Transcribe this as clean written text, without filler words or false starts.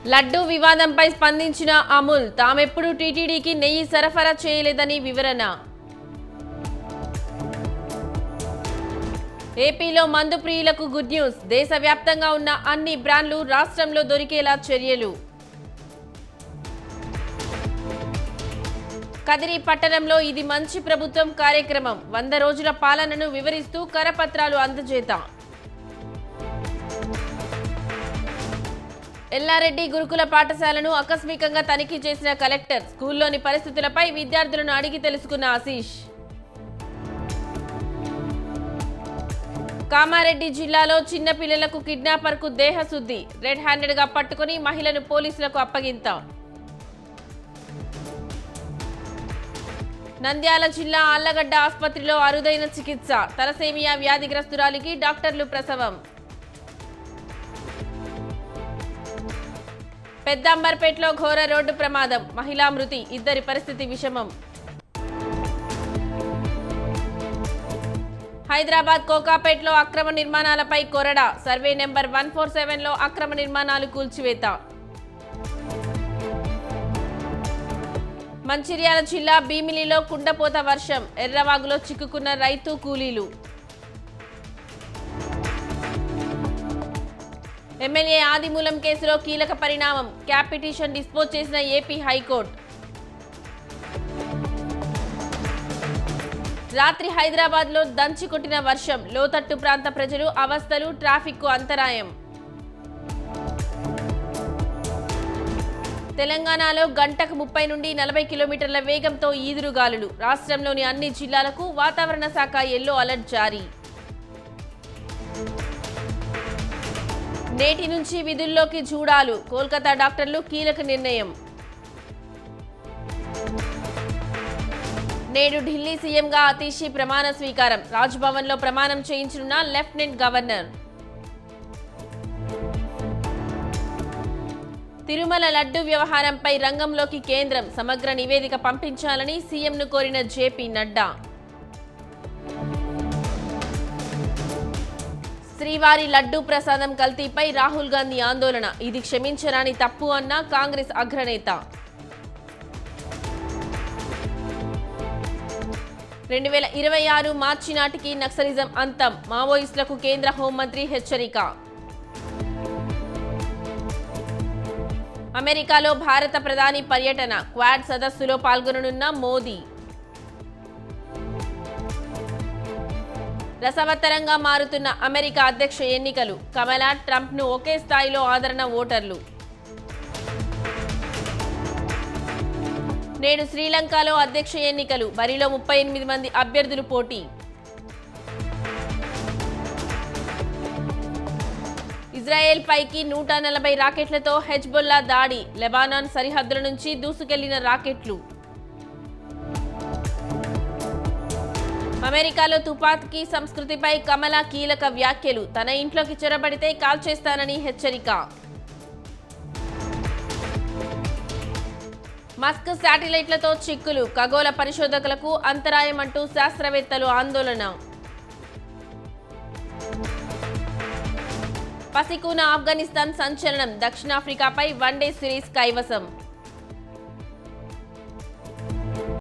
లడ్డూ వివాదంపై స్పందించిన అమూల్ తామెప్పుడు టీటీడీకి నెయ్యి సరఫరా చేయలేదని వివరణ. ఏపీలో మందు ప్రియులకు గుడ్ న్యూస్. దేశవ్యాప్తంగా ఉన్న అన్ని బ్రాండ్లు రాష్ట్రంలో దొరికేలా చర్యలు. కదిరి పట్టణంలో ఇది మంచి ప్రభుత్వం కార్యక్రమం 100 రోజుల పాలనను వివరిస్తూ కరపత్రాలు అందజేత. ఎల్లారెడ్డి గురుకుల పాఠశాలను ఆకస్మికంగా తనిఖీ చేసిన కలెక్టర్. స్కూల్లోని పరిస్థితులపై విద్యార్థులను అడిగి తెలుసుకున్న ఆశీష్. కామారెడ్డి జిల్లాలో చిన్న పిల్లలకు కిడ్నాపర్కు దేహశుద్ధి. రెడ్ హ్యాండెడ్గా పట్టుకుని మహిళను పోలీసులకు అప్పగింత. నంద్యాల జిల్లా ఆళ్లగడ్డ ఆసుపత్రిలో అరుదైన చికిత్స. తలసేమియా వ్యాధిగ్రస్తురాలికి డాక్టర్లు ప్రసవం. పెద్దంబర్పేటలో ఘోర రోడ్డు ప్రమాదం. మహిళా మృతి, ఇద్దరి పరిస్థితి విషమం. హైదరాబాద్ కోకాపేటలో అక్రమ నిర్మాణాలపై కొరడా. సర్వే నెంబర్ 147లో అక్రమ నిర్మాణాలు కూల్చివేత. మంచిర్యాల జిల్లా భీమిలిలో కుండపోత వర్షం. ఎర్రవాగులో చిక్కుకున్న రైతు కూలీలు. ఎమ్మెల్యే ఆదిమూలం కేసులో కీలక పరిణామం. క్యాప్ పిటిషన్ డిస్పోజ్ చేసిన ఏపీ హైకోర్టు. రాత్రి హైదరాబాద్లో దంచి కొట్టిన వర్షం. లోతట్టు ప్రాంత ప్రజలు అవస్థలు, ట్రాఫిక్కు అంతరాయం. తెలంగాణలో గంటకు 30 నుండి 40 కిలోమీటర్ల వేగంతో ఈదురుగాలులు. రాష్ట్రంలోని అన్ని జిల్లాలకు వాతావరణ శాఖ ఎల్లో అలర్ట్ జారీ. నేటి నుంచి విధుల్లోకి చూడాలు. కోల్కతా డాక్టర్లు కీలక నిర్ణయం. నేడు ఢిల్లీ సీఎంగా అతీషి ప్రమాణ స్వీకారం. రాజ్భవన్లో ప్రమాణం చేయించనున్న లెఫ్టినెంట్ గవర్నర్. తిరుమల లడ్డు వ్యవహారంపై రంగంలోకి కేంద్రం. సమగ్ర నివేదిక పంపించాలని సీఎంను కోరిన జేపీ నడ్డా. శ్రీవారి లడ్డూ ప్రసాదం కల్తీపై రాహుల్ గాంధీ ఆందోళన. ఇది క్షమించరాని తప్పు అన్న కాంగ్రెస్ అగ్రనేత. 2026 మార్చి నాటికి నక్సలిజం అంతం. మావోయిస్టులకు కేంద్ర హోంమంత్రి హెచ్చరిక. అమెరికాలో భారత ప్రధాని పర్యటన. క్వాడ్ సదస్సులో పాల్గొననున్న మోదీ. రసవత్తరంగా మారుతున్న అమెరికా అధ్యక్ష ఎన్నికలు. కమలా, ట్రంప్ను ఒకే స్థాయిలో ఆదరణ ఓటర్లు. నేడు శ్రీలంకలో అధ్యక్ష ఎన్నికలు. బరిలో 38 మంది అభ్యర్థులు పోటీ. ఇజ్రాయెల్ పైకి 140 రాకెట్లతో హెజ్బొల్లా దాడి. లెబానాన్ సరిహద్దుల నుంచి దూసుకెళ్లిన రాకెట్లు. అమెరికాలో తుపాకీ సంస్కృతిపై కమలా కీలక వ్యాఖ్యలు. తన ఇంట్లోకి చొరబడితే కాల్చేస్తానని హెచ్చరిక. మస్క్ శాటిలైట్లతో చిక్కులు. ఖగోళ పరిశోధకులకు అంతరాయం అంటూ శాస్త్రవేత్తలు ఆందోళన. పసికూన ఆఫ్ఘనిస్తాన్ సంచలనం. దక్షిణాఫ్రికాపై వన్డే సిరీస్ కైవసం.